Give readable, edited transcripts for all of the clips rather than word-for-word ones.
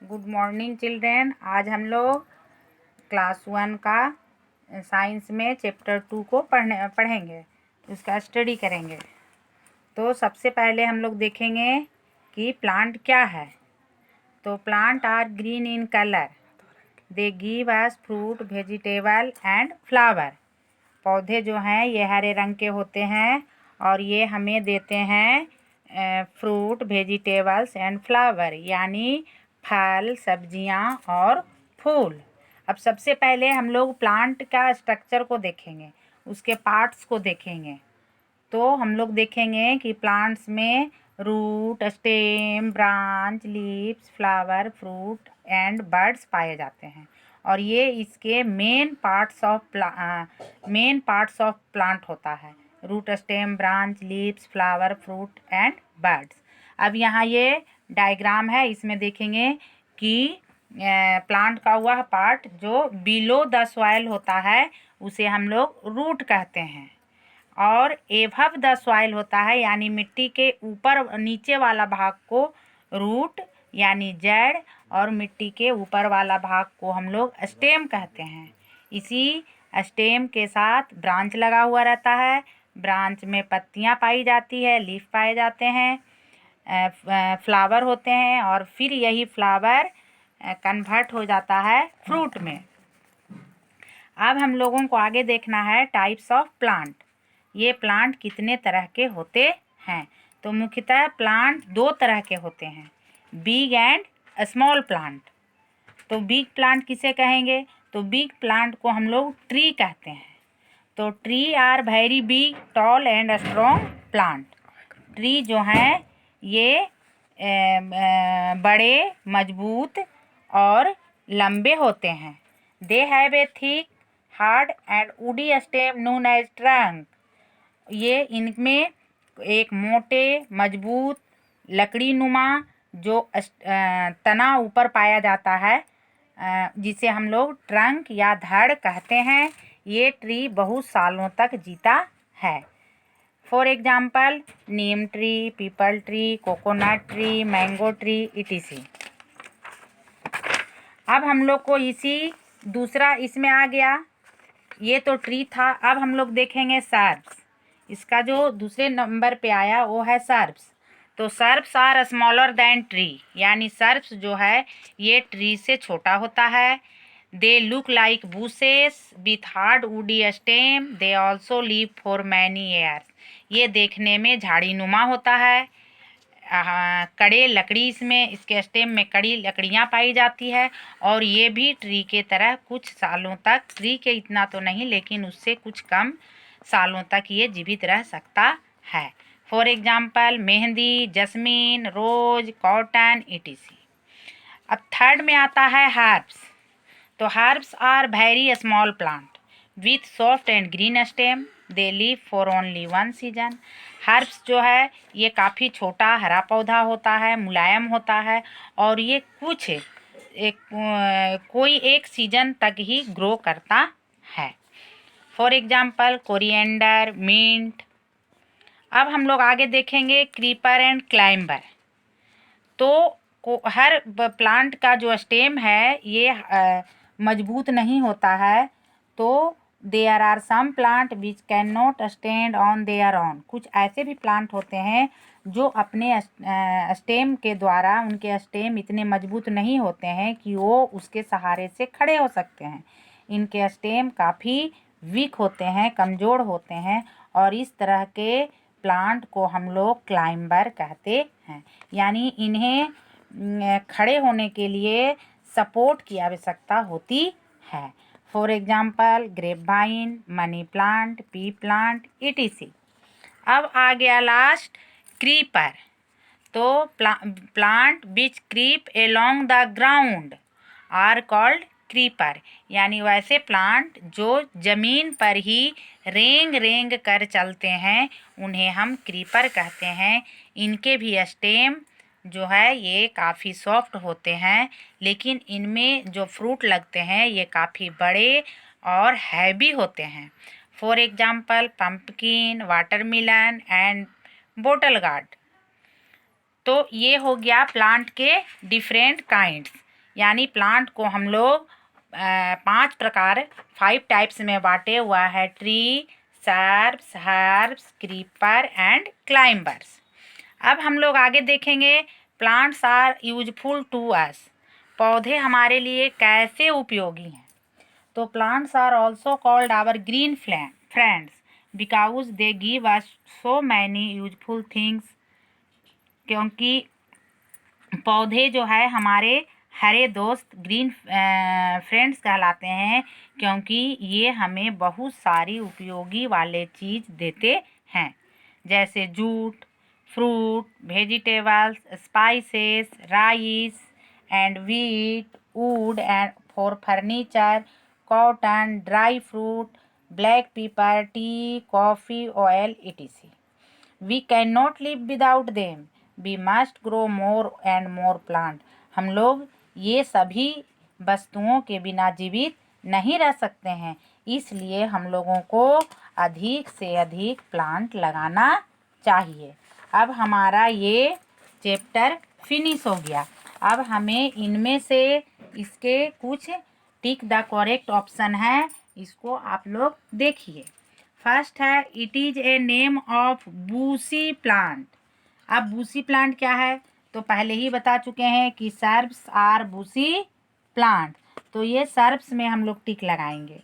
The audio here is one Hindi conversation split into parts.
Good morning children. आज हम लोग क्लास 1 का साइंस में चैप्टर 2 को पढ़ेंगे, उसका स्टडी करेंगे। तो सबसे पहले हम लोग देखेंगे कि प्लांट क्या है। तो plant are green in colour, they give us fruit, vegetable and flower. पौधे जो हैं ये हरे रंग के होते हैं और ये हमें देते हैं फ्रूट, वेजिटेबल्स एंड फ्लावर, यानी फल, सब्जियां और फूल। अब सबसे पहले हम लोग प्लांट का स्ट्रक्चर को देखेंगे, उसके पार्ट्स को देखेंगे। तो हम लोग देखेंगे कि प्लांट्स में root, stem, branch, leaves, flower, fruit and birds पाए जाते हैं और ये इसके मेन पार्ट्स ऑफ प्लांट होता है। Root, stem, branch, leaves, flower, fruit and birds. अब यहाँ ये डायग्राम है, इसमें देखेंगे कि प्लांट का वह पार्ट जो बिलो द सॉइल होता है उसे हम लोग रूट कहते हैं, और एबव द सॉइल होता है यानी मिट्टी के ऊपर नीचे वाला भाग को रूट यानी जड़, और मिट्टी के ऊपर वाला भाग को हम लोग स्टेम कहते हैं। इसी स्टेम के साथ ब्रांच लगा हुआ रहता है। ब्रांच में पत्तियां पाई जाती है, लीफ पाए जाते हैं, फ्लावर होते हैं और फिर यही फ्लावर कन्वर्ट हो जाता है फ्रूट में। अब हम लोगों को आगे देखना है टाइप्स ऑफ प्लांट। ये प्लांट कितने तरह के होते हैं। तो मुख्यतः प्लांट दो तरह के होते हैं, बिग एंड स्मॉल प्लांट। तो बिग प्लांट किसे कहेंगे? तो बिग प्लांट को हम लोग ट्री कहते हैं। तो tree are very big, tall and strong plant. Tree जो हैं ये बड़े, मजबूत और लंबे होते हैं। They have a thick, hard and woody stem known as trunk. ये इनमें एक मोटे, मजबूत, लकड़ी नुमा जो तना ऊपर पाया जाता है, जिसे हम लोग ट्रंक या धड़ कहते हैं। ये ट्री बहुत सालों तक जीता है। For example Neem tree, people tree, coconut tree, mango tree etc.. अब हम लोग को इसी दूसरा इसमें आ गया, ये तो ट्री था। अब हम लोग देखेंगे सर्ब्स। इसका जो दूसरे नंबर पे आया वो है सर्ब्स। तो shrubs are smaller than tree, यानी सर्ब्स जो है ये ट्री से छोटा होता है। They look like bushes with hard woody stem, they also live for many years. ये देखने में झाड़ी नुमा होता है, कड़े लकड़ी इसमें, इसके स्टेम में कड़ी लकड़ियाँ पाई जाती है और ये भी ट्री के तरह कुछ सालों तक, ट्री के इतना तो नहीं लेकिन उससे कुछ कम सालों तक ये जीवित रह सकता है। For example mehndi, jasmine, rose, cotton etc. अब थर्ड में आता है हर्ब्स। तो herbs are very small plant with soft and green stem, they live for only one season. Herbs जो है ये काफ़ी छोटा हरा पौधा होता है, मुलायम होता है और ये कोई एक सीजन तक ही ग्रो करता है। For example coriander, mint. अब हम लोग आगे देखेंगे क्रीपर एंड क्लाइंबर। तो हर प्लांट का जो स्टेम है ये मजबूत नहीं होता है। तो there are some plant which can not stand on their own. कुछ ऐसे भी प्लांट होते हैं जो अपने स्टेम के द्वारा, उनके स्टेम इतने मजबूत नहीं होते हैं कि वो उसके सहारे से खड़े हो सकते हैं। इनके स्टेम काफ़ी वीक होते हैं, कमज़ोर होते हैं और इस तरह के प्लांट को हम लोग क्लाइंबर कहते हैं। यानी इन्हें खड़े होने के लिए सपोर्ट की आवश्यकता होती है। For example grapevine, money plant, pea plant etc. अब आ गया लास्ट क्रीपर। तो plant which creep along the ground are called creeper, यानी वैसे प्लांट जो जमीन पर ही रेंग रेंग कर चलते हैं उन्हें हम क्रीपर कहते हैं। इनके भी स्टेम जो है ये काफ़ी सॉफ्ट होते हैं, लेकिन इनमें जो फ्रूट लगते हैं ये काफ़ी बड़े और हैवी होते हैं। For example pumpkin, watermelon and bottle guard. तो ये हो गया प्लांट के डिफरेंट काइंड्स। यानी प्लांट को हम लोग 5 प्रकार 5 टाइप्स में बांटे हुआ है, tree, shrubs, herbs, creeper and climbers. अब हम लोग आगे देखेंगे plants are useful to us, पौधे हमारे लिए कैसे उपयोगी हैं। तो plants are also called our green friends because they give us so many useful things, क्योंकि पौधे जो है हमारे हरे दोस्त ग्रीन फ्रेंड्स कहलाते हैं, क्योंकि ये हमें बहुत सारी उपयोगी वाले चीज़ देते हैं, जैसे jute, fruit, vegetables, spices, rice and wheat, would and for furniture, cotton, dry fruit, black pepper, T, coffee, oil etc. We cannot live without them. We must grow more and more plant. हम लोग ये सभी वस्तुओं के बिना जीवित नहीं रह सकते हैं, इसलिए हम लोगों को अधिक से अधिक प्लांट लगाना चाहिए। अब हमारा ये चैप्टर फिनिश हो गया। अब हमें इनमें से इसके कुछ टिक द करेक्ट ऑप्शन है, इसको आप लोग देखिए। फर्स्ट है it is a name of Bussy plant. अब बूसी प्लांट क्या है, तो पहले ही बता चुके हैं कि सर्ब्स आर बूसी प्लांट, तो ये सर्ब्स में हम लोग टिक लगाएंगे।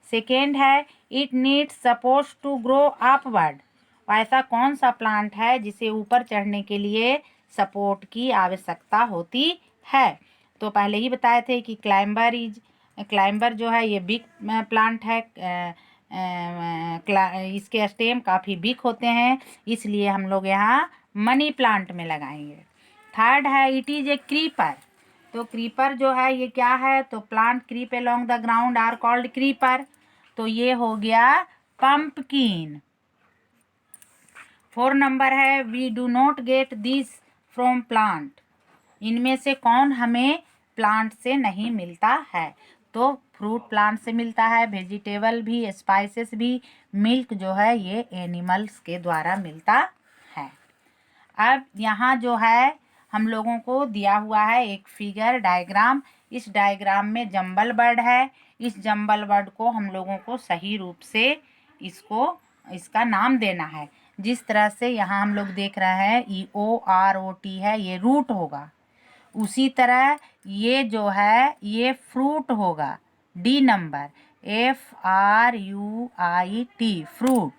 सेकेंड है it needs support to grow upward. ऐसा कौन सा प्लांट है जिसे ऊपर चढ़ने के लिए सपोर्ट की आवश्यकता होती है, तो पहले ही बताए थे कि क्लाइंबर जो है ये बिग प्लांट है, इसके स्टेम काफ़ी बिग होते हैं, इसलिए हम लोग यहाँ मनी प्लांट में लगाएंगे। थर्ड है इट इज़ ए क्रीपर। तो क्रीपर जो है ये क्या है, तो plant creep along the ground are called creeper, तो ये हो गया पंपकिन। 4 नंबर है we do not get this from plant. इनमें से कौन हमें प्लांट से नहीं मिलता है, तो फ्रूट प्लांट से मिलता है, वेजिटेबल भी, स्पाइसेस भी, मिल्क जो है ये एनिमल्स के द्वारा मिलता है। अब यहाँ जो है हम लोगों को दिया हुआ है एक फिगर डायग्राम। इस डायग्राम में जंबल बर्ड है, इस जंबल बर्ड को हम लोगों को सही रूप से इसका नाम देना है। जिस तरह से यहाँ हम लोग देख रहे हैं EOROT है, ये रूट होगा, उसी तरह ये जो है ये फ्रूट होगा, D नंबर, FRUIT फ्रूट।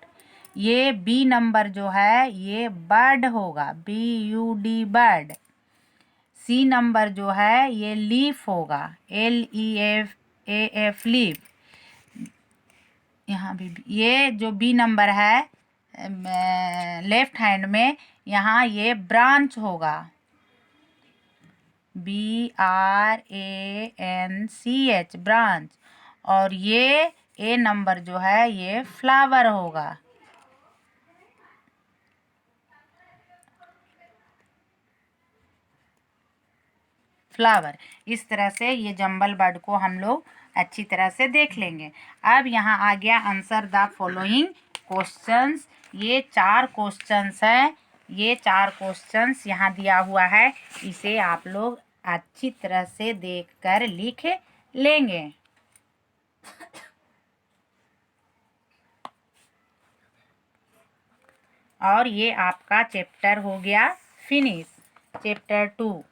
ये B नंबर जो है ये बर्ड होगा, BUD बर्ड। C नंबर जो है ये लीफ होगा, LEAF लीफ। यहाँ भी ये जो B नंबर है लेफ्ट हैंड में, यहाँ ये ब्रांच होगा, BRANCH ब्रांच। और ये A नंबर जो है ये फ्लावर होगा। फ्लावर। इस तरह से ये जंबल बर्ड को हम लोग अच्छी तरह से देख लेंगे। अब यहाँ आ गया आंसर द फॉलोइंग क्वेश्चंस। ये 4 क्वेश्चंस हैं, ये 4 क्वेश्चंस यहाँ दिया हुआ है, इसे आप लोग अच्छी तरह से देखकर लिख लेंगे। और ये आपका चैप्टर हो गया फिनिश, चैप्टर 2।